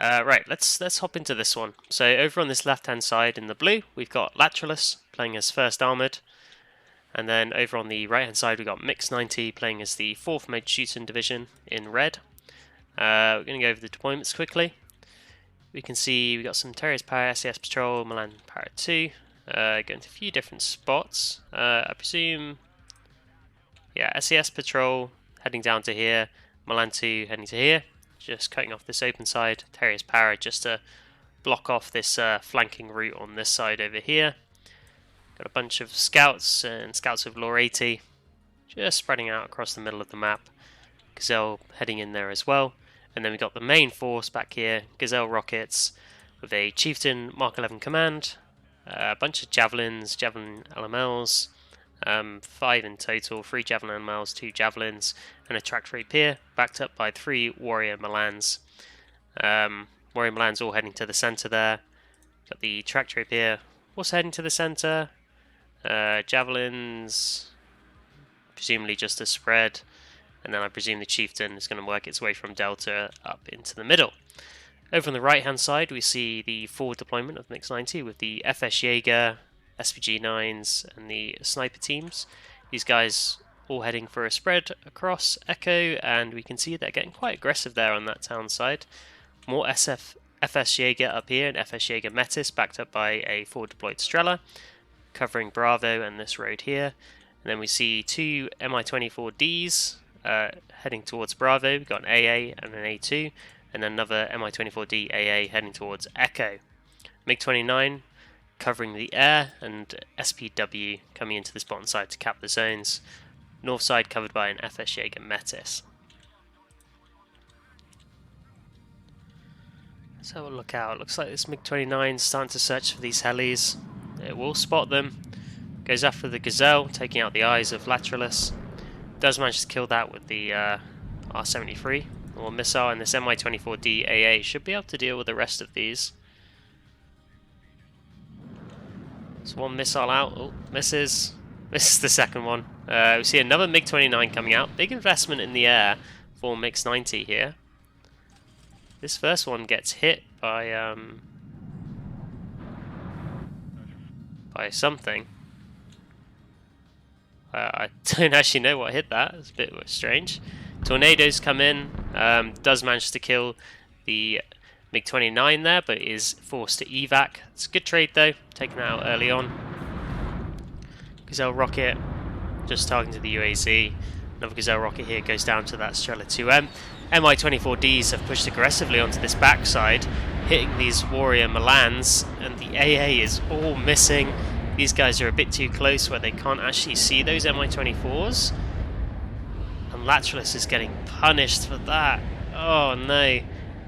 Right, let's hop into this one. So over on this left-hand side in the blue, we've got Lateralus playing as first armoured, and then over on the right-hand side we've got Mix 90 playing as the 4th Mage Shooting Division in red. We're going to go over the deployments quickly. We can see we've got some Terrier's Power, SES Patrol, Milan Power 2, going to a few different spots. I presume, yeah, SES Patrol heading down to here, Milan 2 heading to here. Just cutting off this open side, Terrier's Power just to block off this flanking route on this side over here. Got a bunch of scouts and scouts of lore 80 just spreading out across the middle of the map. Gazelle heading in there as well. And then we got the main force back here, Gazelle rockets with a Chieftain Mark 11 command, a bunch of javelins, javelin LMLs, 5 in total, 3 javelin LMLs, 2 javelins, and a tractor rapier, backed up by 3 warrior Milans. Warrior Milans all heading to the centre there. Got the tractor rapier also heading to the centre. Javelins, presumably just a spread. And then I presume the Chieftain is going to work its way from Delta up into the middle. Over on the right hand side we see the forward deployment of Mix 90 with the FS Jaeger, SPG 9s and the sniper teams. These guys all heading for a spread across Echo, and we can see they're getting quite aggressive there on that town side. More FS Jaeger up here, and FS Jaeger Metis backed up by a forward deployed Strela covering Bravo and this road here. And then we see 2 Mi-24Ds heading towards Bravo. We've got an AA and an A2, and then another Mi-24D AA heading towards Echo. MiG-29 covering the air, and SPW coming into this bottom side to cap the zones. North side covered by an FS Jaeger Metis. Let's have a look out. Looks like this MiG-29 is starting to search for these helis. It will spot them. Goes after the Gazelle, taking out the eyes of Lateralus. Does manage to kill that with the R-73 or missile, and this Mi-24D AA should be able to deal with the rest of these. So one missile out. Oh, misses. Misses the second one. We see another MiG-29 coming out. Big investment in the air for Mix 90 here. This first one gets hit by something. I don't actually know what hit that. It's a bit strange. Tornadoes come in. Does manage to kill the MiG-29 there, but is forced to evac. It's a good trade though, taken it out early on. Gazelle rocket just targeting to the UAZ. Another Gazelle rocket here goes down to that Strela 2M. Mi-24Ds have pushed aggressively onto this backside, hitting these warrior Milans, and the AA is all missing. These guys are a bit too close where they can't actually see those Mi-24s. And Lateralus is getting punished for that. Oh no.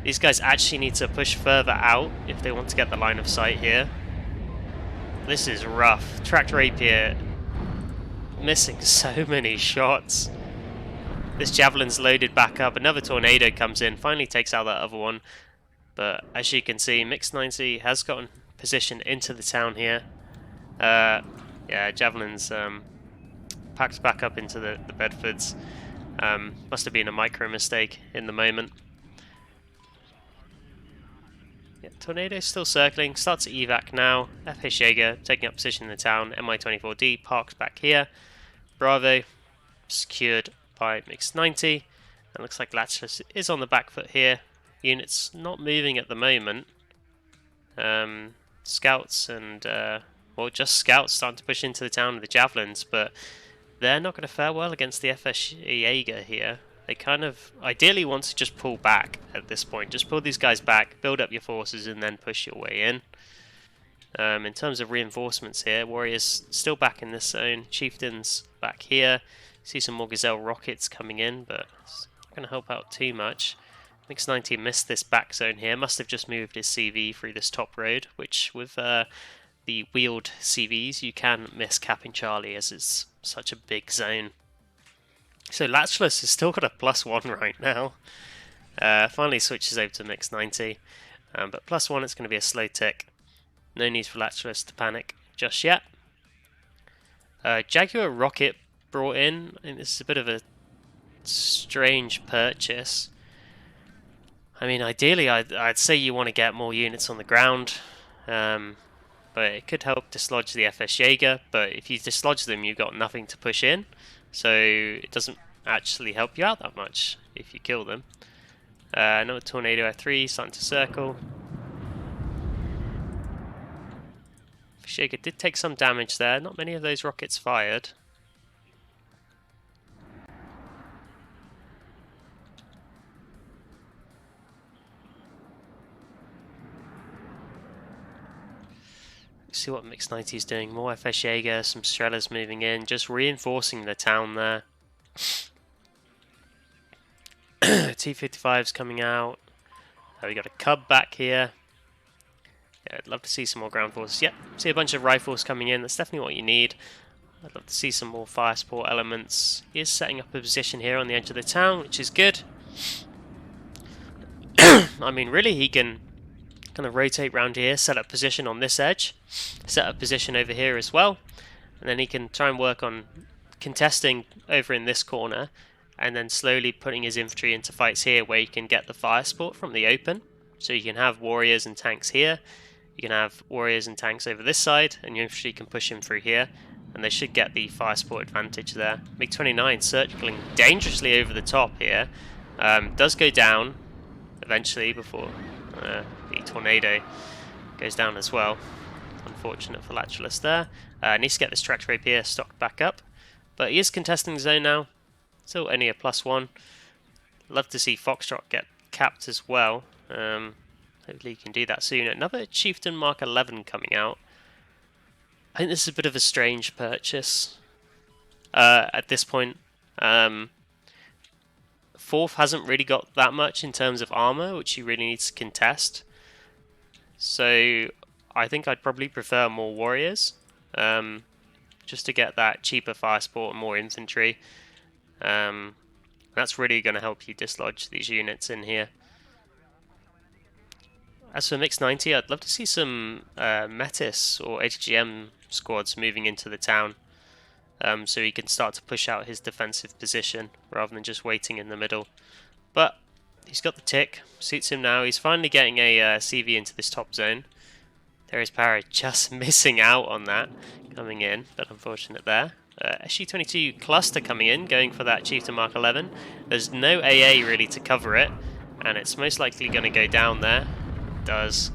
These guys actually need to push further out if they want to get the line of sight here. This is rough. Tractor rapier missing so many shots. This javelin's loaded back up. Another tornado comes in, finally takes out that other one. But as you can see, Mix 90 has gotten positioned into the town here. Yeah, javelins packed back up into the Bedfords. Must have been a micro mistake in the moment. Yeah, tornado's still circling, starts to evac now. FH Jaeger taking up position in the town. Mi-24D parked back here. Bravo secured by Mix 90. And looks like Lateralus is on the back foot here. Units not moving at the moment. Scouts and well, just scouts starting to push into the town with the javelins, but they're not going to fare well against the FS Jaeger here. They kind of ideally want to just pull back at this point. Just pull these guys back, build up your forces, and then push your way in. In terms of reinforcements here, Warriors still back in this zone. Chieftains back here. See some more Gazelle rockets coming in, but it's not going to help out too much. Mix 90 missed this back zone here. Must have just moved his CV through this top road, which with the wheeled CVs you can miss capping Charlie as it's such a big zone. So Lateralus has still got a +1 right now. Finally switches over to Mix 90. But +1, it's going to be a slow tick. No need for Lateralus to panic just yet. Jaguar rocket brought in. I think this is a bit of a strange purchase. I mean, ideally, I'd say you want to get more units on the ground, but it could help dislodge the FS Jaeger. But if you dislodge them, you've got nothing to push in, so it doesn't actually help you out that much if you kill them. Another tornado F3 starting to circle. FS Jaeger did take some damage there. Not many of those rockets fired. See what Mix 90 is doing. More FS Jaeger, some Strellas moving in, just reinforcing the town there. T-55's coming out. We got a Cub back here. Yeah, I'd love to see some more ground forces. Yep, see a bunch of rifles coming in. That's definitely what you need. I'd love to see some more fire support elements. He is setting up a position here on the edge of the town, which is good. I mean, really, he can kind of rotate around here, set up position on this edge, set up position over here as well, and then he can try and work on contesting over in this corner, and then slowly putting his infantry into fights here where you can get the fire support from the open. So you can have warriors and tanks here, you can have warriors and tanks over this side, and your infantry can push him through here, and they should get the fire support advantage there. MiG-29 circling dangerously over the top here, does go down eventually before the tornado goes down as well. Unfortunate for Lateralus there. Needs to get this tractor rapier stocked back up, but he is contesting the zone now. Still only a +1. Love to see Foxtrot get capped as well. Hopefully he can do that soon. Another Chieftain Mark 11 coming out. I think this is a bit of a strange purchase at this point. Fourth hasn't really got that much in terms of armor, which he really needs to contest. So I think I'd probably prefer more warriors, just to get that cheaper fire support and more infantry. That's really going to help you dislodge these units in here. As for Mix 90, I'd love to see some Metis or HGM squads moving into the town, so he can start to push out his defensive position rather than just waiting in the middle. But he's got the tick, suits him now. He's finally getting a CV into this top zone. There is Parra just missing out on that coming in, but unfortunate there. SU-22 cluster coming in, going for that Chieftain Mark 11. There's no AA really to cover it, and it's most likely going to go down there. It does.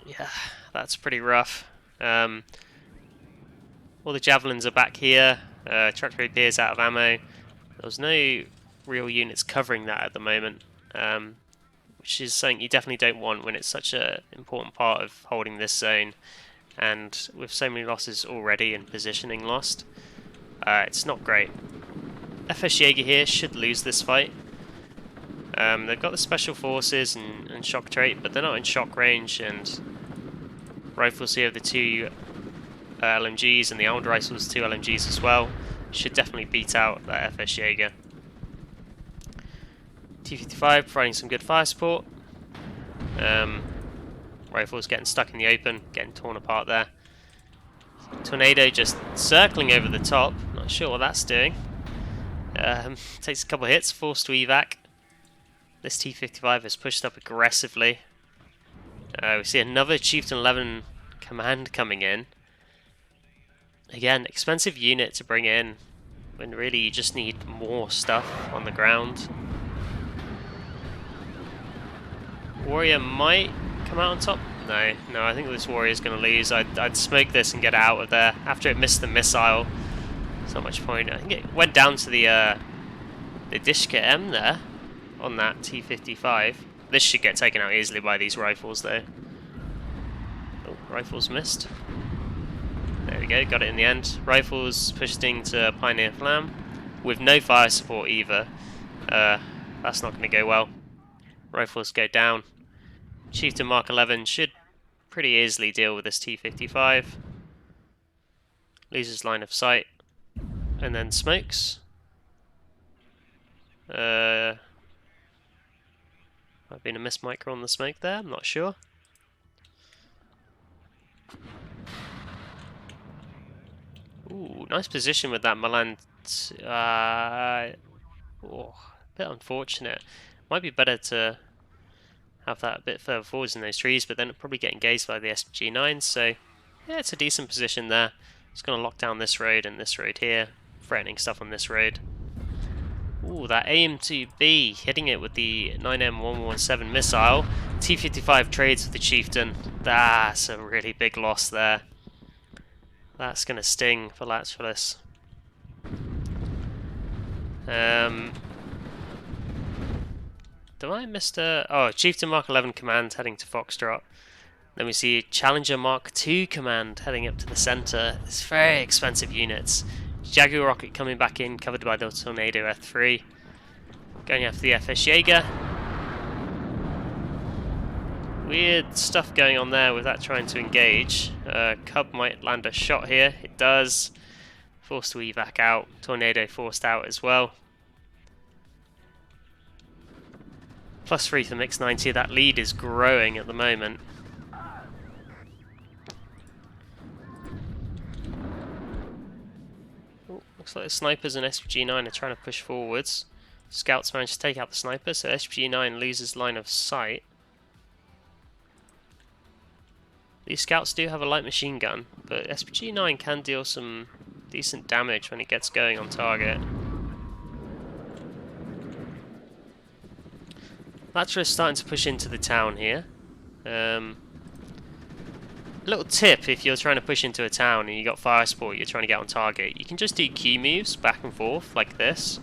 Yeah, that's pretty rough. All the javelins are back here. Tractor rapiers out of ammo. There's no real units covering that at the moment, which is something you definitely don't want when it's such an important part of holding this zone. And with so many losses already and positioning lost, it's not great. FS Jaeger here should lose this fight. They've got the special forces and shock trait, but they're not in shock range, and rifles here, the two LMGs, and the old rifles, two LMGs as well, should definitely beat out that FS Jaeger. T-55 providing some good fire support. Rifles getting stuck in the open, getting torn apart there. Tornado just circling over the top, not sure what that's doing. Takes a couple of hits, forced to evac. This T-55 is pushed up aggressively. We see another Chieftain 11 command coming in. Again, expensive unit to bring in when really you just need more stuff on the ground. Warrior might come out on top. No, I think this warrior's going to lose. I'd smoke this and get out of there after it missed the missile. There's not much point. I think it went down to the Dishka M there on that T-55. This should get taken out easily by these rifles though. Oh, rifles missed. There we go, got it in the end. Rifles pushing to Pioneer Flam with no fire support either. That's not going to go well. Rifles go down. Chieftain Mark 11 should pretty easily deal with this T-55. Loses line of sight. And then smokes. Might have been a miss micro on the smoke there, I'm not sure. Ooh, nice position with that Milan. Oh, a bit unfortunate. Might be better to have that a bit further forwards in those trees, but then it'll probably get engaged by the SG9, so yeah, it's a decent position there. It's going to lock down this road and this road here, threatening stuff on this road. Ooh, that AM2B, hitting it with the 9M117 missile. T-55 trades with the Chieftain. That's a really big loss there. That's going to sting for Lateralus. Do I miss the... Oh, Chieftain Mark 11 command heading to Foxtrot. Then we see Challenger Mark II command heading up to the centre. It's very expensive units. Jaguar rocket coming back in, covered by the Tornado F3. Going after the FS Jaeger. Weird stuff going on there with that trying to engage. Cub might land a shot here. It does. Forced to evac out. Tornado forced out as well. +3 for Mix 90. That lead is growing at the moment. Ooh, looks like the snipers and SPG-9 are trying to push forwards. Scouts managed to take out the sniper, so SPG-9 loses line of sight. These scouts do have a light machine gun, but SPG-9 can deal some decent damage when it gets going on target. Lateralus starting to push into the town here. A little tip if you're trying to push into a town and you got fire support, you're trying to get on target, you can just do key moves back and forth like this.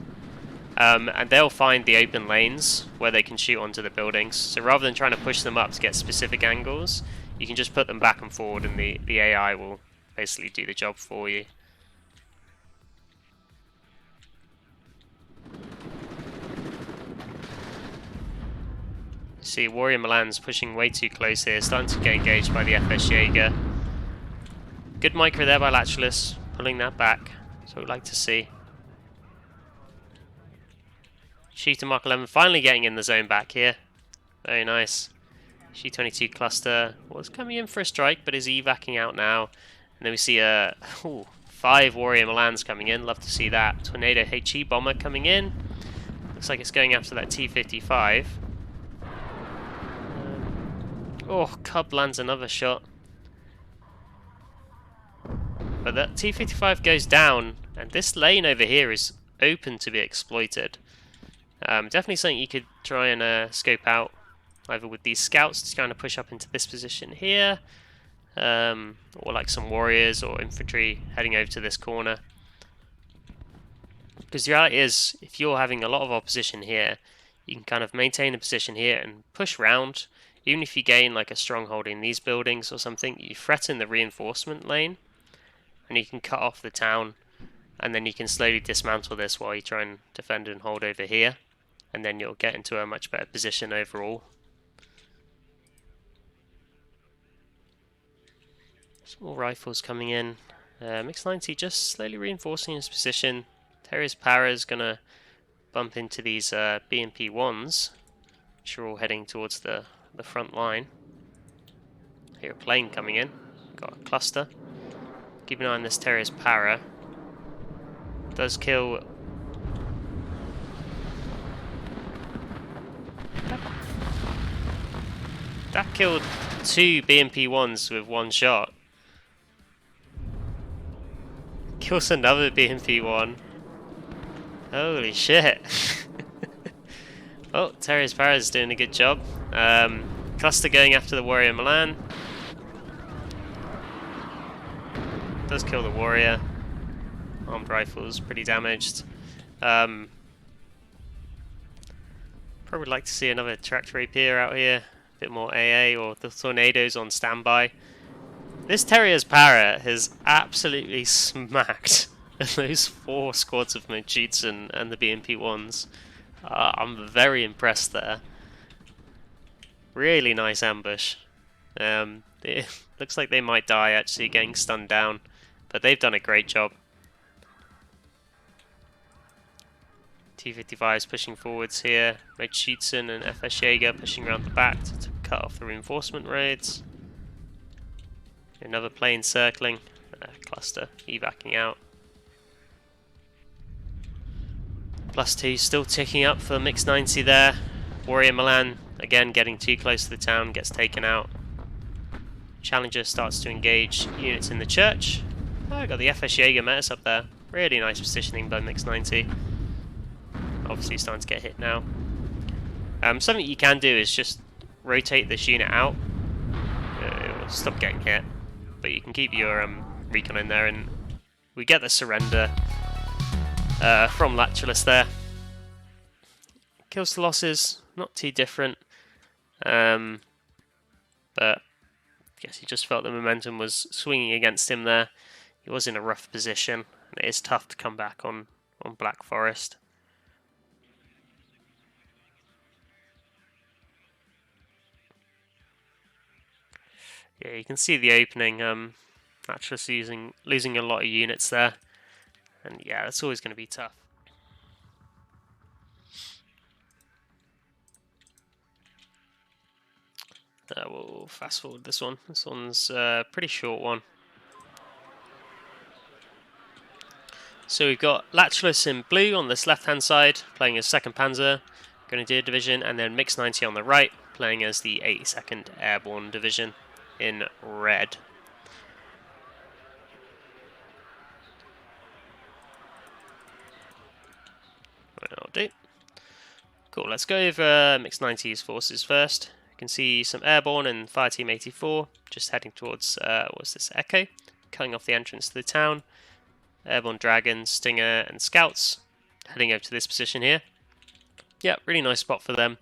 And they'll find the open lanes where they can shoot onto the buildings. So rather than trying to push them up to get specific angles, you can just put them back and forward and the AI will basically do the job for you. See, Warrior Milan's pushing way too close here, starting to get engaged by the FS Jaeger. Good micro there by Lateralus, pulling that back. That's what we'd like to see. Chieftain Mark 11 finally getting in the zone back here. Very nice. G22 cluster was coming in for a strike, but is evacing out now. And then we see 5 Warrior Milans coming in. Love to see that. Tornado HE bomber coming in. Looks like it's going after that T-55. Cub lands another shot. But that T-55 goes down, and this lane over here is open to be exploited. Definitely something you could try and scope out, either with these scouts to kind of push up into this position here, or like some warriors or infantry heading over to this corner. Because the reality is, if you're having a lot of opposition here, you can kind of maintain a position here and push round. Even if you gain like a stronghold in these buildings or something, you threaten the reinforcement lane, and you can cut off the town, and then you can slowly dismantle this while you try and defend and hold over here, and then you'll get into a much better position overall. Some more rifles coming in. Mix 90 just slowly reinforcing his position. Terrier's Para is going to bump into these BMP-1s, which are all heading towards the front line. Here a plane coming in. Got a cluster. Keep an eye on this Terrier's Para. Does kill... That killed 2 BMP-1s with one shot. Kills another BMP-1. Holy shit. Oh, Terrier's Para is doing a good job. Cluster going after the Warrior Milan. Does kill the Warrior. Armed rifles pretty damaged. Probably would like to see another tractor rapier out here. A bit more AA, or the Tornadoes on standby. This Terrier's Para has absolutely smacked those 4 squads of Mojitsu and the BMP-1s. I'm very impressed there. Really nice ambush. It looks like they might die actually getting stunned down, but they've done a great job. T-55 is pushing forwards here. Mojitsu and FS Jaeger pushing around the back to cut off the reinforcement raids. Another plane circling. Cluster evacing out. +2 still ticking up for Mix 90 there. Warrior Milan, again getting too close to the town, gets taken out. Challenger starts to engage units in the church. Oh, got the FS Jaeger Metis up there. Really nice positioning by Mix 90. Obviously starting to get hit now. Something you can do is just rotate this unit out. It'll stop getting hit. But you can keep your recon in there, and we get the surrender from Lateralus there. Kills to losses, not too different. But I guess he just felt the momentum was swinging against him there. He was in a rough position, and it is tough to come back on Black Forest. Yeah, you can see the opening. Lateralus losing a lot of units there, and yeah, that's always going to be tough. We'll fast forward this one. This one's a pretty short one. So we've got Lateralus in blue on this left-hand side, playing as 2nd Panzer Grenadier Division, and then Mix 90 on the right, playing as the 82nd Airborne Division in red. That'll do. Cool, let's go over Mix 90's forces first. You can see some Airborne and Fireteam 84, just heading towards, what's this, Echo, cutting off the entrance to the town. Airborne Dragons, Stinger, and Scouts heading over to this position here. Yeah, really nice spot for them.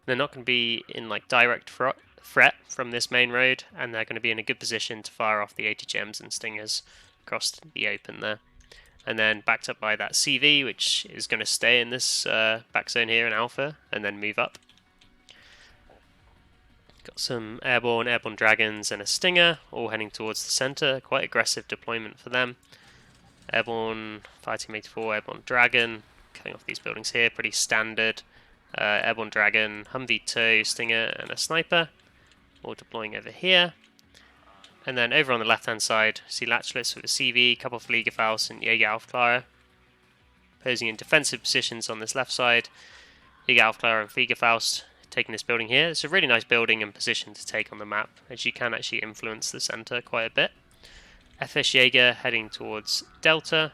They're not going to be in like direct threat from this main road, and they're going to be in a good position to fire off the ATGMs and Stingers across the open there. And then backed up by that CV, which is going to stay in this back zone here in Alpha, and then move up. Got some Airborne Dragons, and a Stinger, all heading towards the centre. Quite aggressive deployment for them. Airborne Fireteam 84, Airborne Dragon, cutting off these buildings here, pretty standard. Airborne Dragon, Humvee 2, Stinger, and a Sniper, all deploying over here. And then over on the left-hand side, see Lateralus with a CV, couple of Fliegerfaust and Jäger Aufklärer, posing in defensive positions on this left side. Jäger Aufklärer and Fliegerfaust taking this building here. It's a really nice building and position to take on the map, as you can actually influence the centre quite a bit. FS Jaeger heading towards Delta.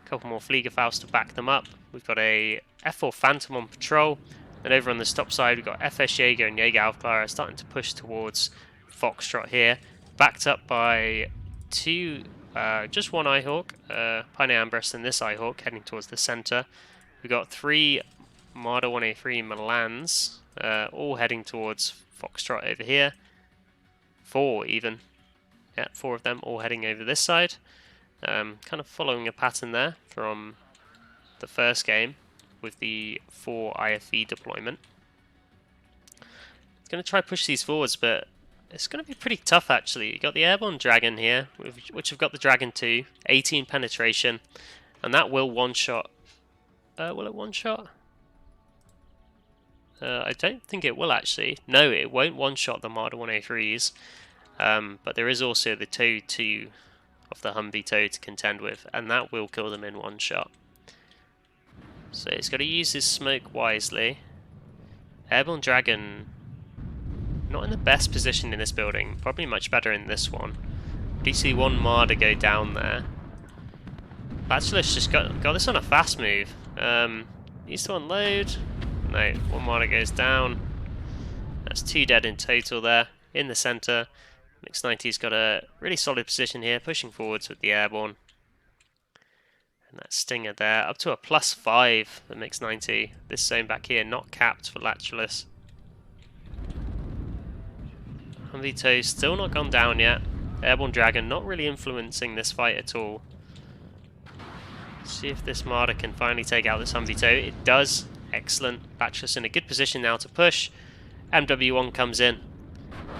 A couple more Fliegerfaust to back them up. We've got a F4 Phantom on patrol. And over on the stop side, we've got FS Jaeger and Jäger Aufklärer starting to push towards Foxtrot here. Backed up by just one Eyehawk, Pioneer Ambrose and this Eyehawk heading towards the centre. We've got 3 Marder 1A3 Milans, all heading towards Foxtrot over here. 4 even. Yeah, 4 of them all heading over this side. Kind of following a pattern there from the first game with the 4 IFV deployment. It's going to try to push these forwards, but it's going to be pretty tough actually. You've got the Airborne Dragon here, which have got the Dragon 2, 18 penetration, and that will one-shot. Will it one-shot? I don't think it will actually. No, it won't one-shot the Marder 1A3s. But there is also the TOW 2 of the Humvee TOW to contend with, and that will kill them in one shot. So it's got to use his smoke wisely. Airborne Dragon, not in the best position in this building, probably much better in this one. Do you see one Marder go down there? Lateralus just got this on a fast move. Needs to unload. No, one Marder goes down. That's 2 dead in total there, in the centre. Mix 90's got a really solid position here, pushing forwards with the Airborne. And that Stinger there, up to a +5 for Mix 90. This zone back here, not capped for Lateralus. Humvee TOW still not gone down yet. Airborne Dragon not really influencing this fight at all. Let's see if this Marder can finally take out this Humvee TOW. It does. Excellent. Lateralus in a good position now to push. MW1 comes in.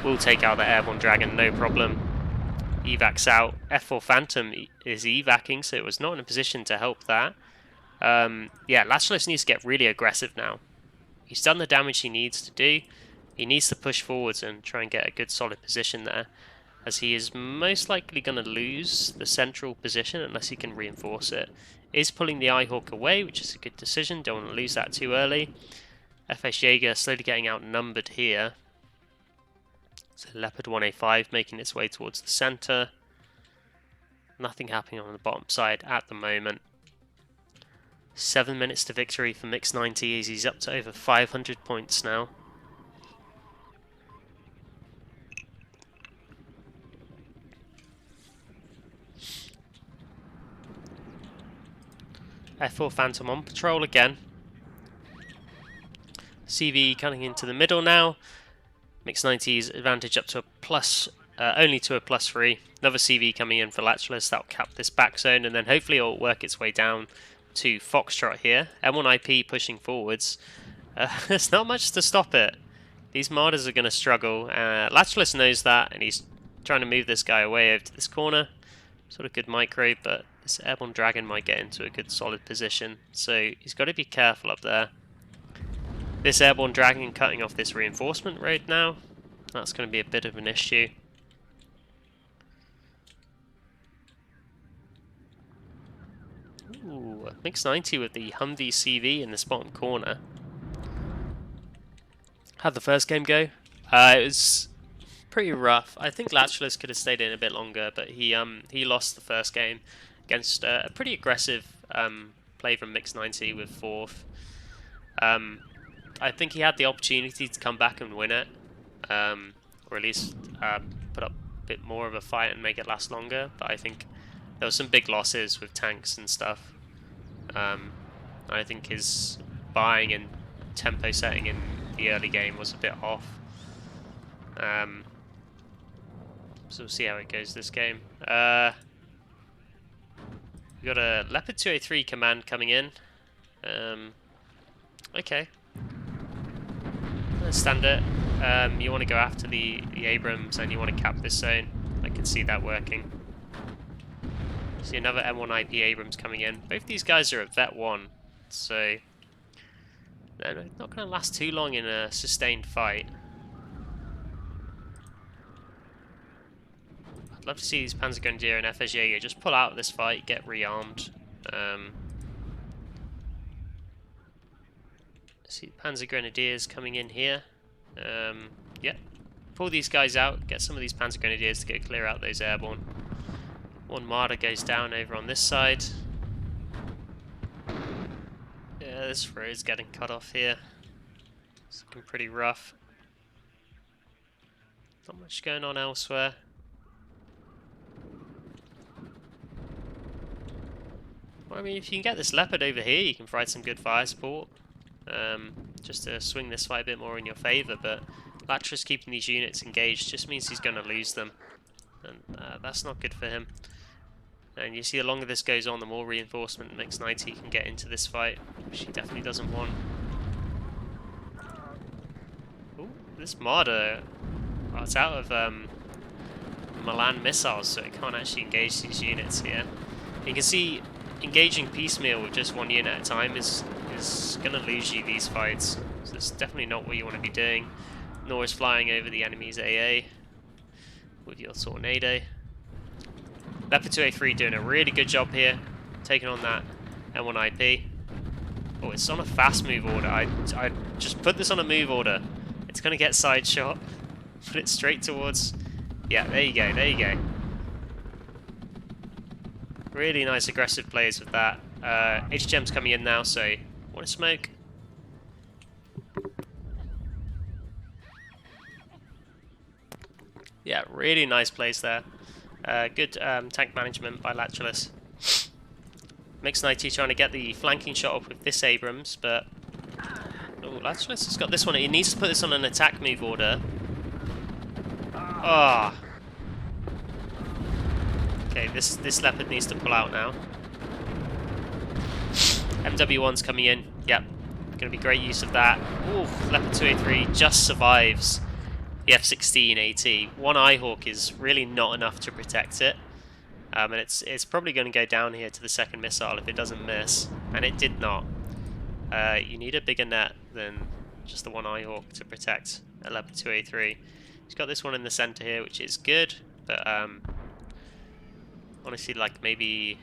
We'll take out the Airborne Dragon, no problem. Evacs out. F4 Phantom is evacing, so it was not in a position to help that. Yeah, Lateralus needs to get really aggressive now. He's done the damage he needs to do. He needs to push forwards and try and get a good solid position there, as he is most likely going to lose the central position unless he can reinforce it. Is pulling the Eyehawk away, which is a good decision. Don't want to lose that too early. FS Jaeger slowly getting outnumbered here. So Leopard 1A5 making its way towards the centre. Nothing happening on the bottom side at the moment. 7 minutes to victory for Mix 90 as he's up to over 500 points now. F4 Phantom on patrol again. CV cutting into the middle now. Mix 90's advantage up to a plus, only to a +3. Another CV coming in for Lateralus, that'll cap this back zone, and then hopefully it'll work its way down to Foxtrot here. M1IP pushing forwards. There's not much to stop it. These Martyrs are going to struggle. Lateralus knows that, and he's trying to move this guy away over to this corner. Sort of good micro, but this Airborne Dragon might get into a good solid position. So he's got to be careful up there. This Airborne Dragon cutting off this reinforcement road now. That's going to be a bit of an issue. Ooh, Mix 90 with the Humvee CV in this bottom corner. How'd the first game go? It was pretty rough. I think Lateralus could have stayed in a bit longer, but he lost the first game against a pretty aggressive play from Mix 90 with 4th. I think he had the opportunity to come back and win it, or at least put up a bit more of a fight and make it last longer, but I think there were some big losses with tanks and stuff. I think his buying and tempo setting in the early game was a bit off. So we'll see how it goes this game. We've got a Leopard 2A3 command coming in. Okay. Standard. You want to go after the Abrams and you want to cap this zone. I can see that working. See another M1IP Abrams coming in. Both these guys are at Vet 1, so they're not going to last too long in a sustained fight. I'd love to see these Panzer Grenadier and FS Jaeger just pull out of this fight, get rearmed. See Panzer Grenadiers coming in here. Yeah, pull these guys out, get some of these Panzer Grenadiers to go clear out those airborne. One Marder goes down over on this side. Yeah, this road's getting cut off here. It's looking pretty rough. Not much going on elsewhere. Well, I mean, if you can get this Leopard over here, you can provide some good fire support. Just to swing this fight a bit more in your favour, but Lateralus keeping these units engaged just means he's going to lose them. And that's not good for him. And you see, the longer this goes on, the more reinforcement Mix 90 can get into this fight, which he definitely doesn't want. Ooh, this Marder, oh, it's out of Milan missiles, so it can't actually engage these units here. You can see engaging piecemeal with just one unit at a time is going to lose you these fights. So it's definitely not what you want to be doing. Nor is flying over the enemy's AA with your Tornado. Leopard 2A3 doing a really good job here, taking on that M1IP. Oh, it's on a fast move order. I just put this on a move order. It's going to get side shot. Put it straight towards... Yeah, there you go, there you go. Really nice aggressive plays with that. HGM's coming in now, so want to smoke? Yeah, really nice plays there. Good tank management by Lateralus. Mix 90 trying to get the flanking shot up with this Abrams, but... Oh, Lateralus has got this one. He needs to put this on an attack move order. Ah. Oh. Okay, this Leopard needs to pull out now. MW1's coming in. Yep. Going to be great use of that. Ooh, Leopard 2A3 just survives the F-16 AT. One Eyehawk is really not enough to protect it. And it's probably going to go down here to the second missile if it doesn't miss. And it did not. You need a bigger net than just the one Eyehawk to protect a Leopard 2A3. He's got this one in the center here, which is good. But honestly, like maybe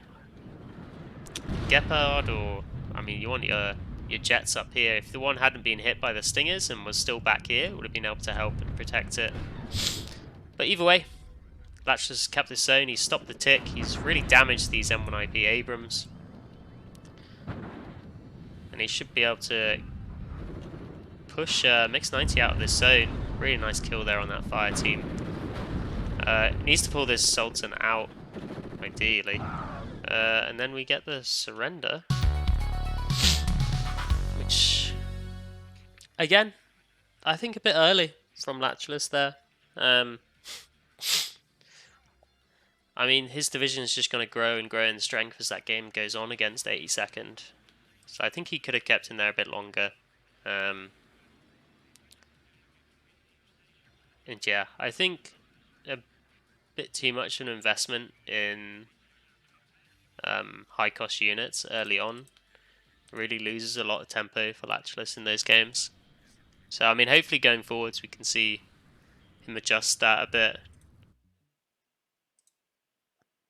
Gepard, or I mean, you want your your jets up here. If the one hadn't been hit by the stingers and was still back here, it would have been able to help and protect it. But either way, Lateralus kept his zone. He's stopped the tick. He's really damaged these M1IP Abrams. And he should be able to push Mix 90 out of this zone. Really nice kill there on that fire team. Needs to pull this Sultan out, ideally. And then we get the surrender. Which, again, I think a bit early from Lateralus there. I mean, his division is just going to grow and grow in strength as that game goes on against 82nd. So I think he could have kept him there a bit longer. And yeah, I think a bit too much of an investment in high-cost units early on really loses a lot of tempo for Lateralus in those games. So, I mean, hopefully going forwards we can see him adjust that a bit,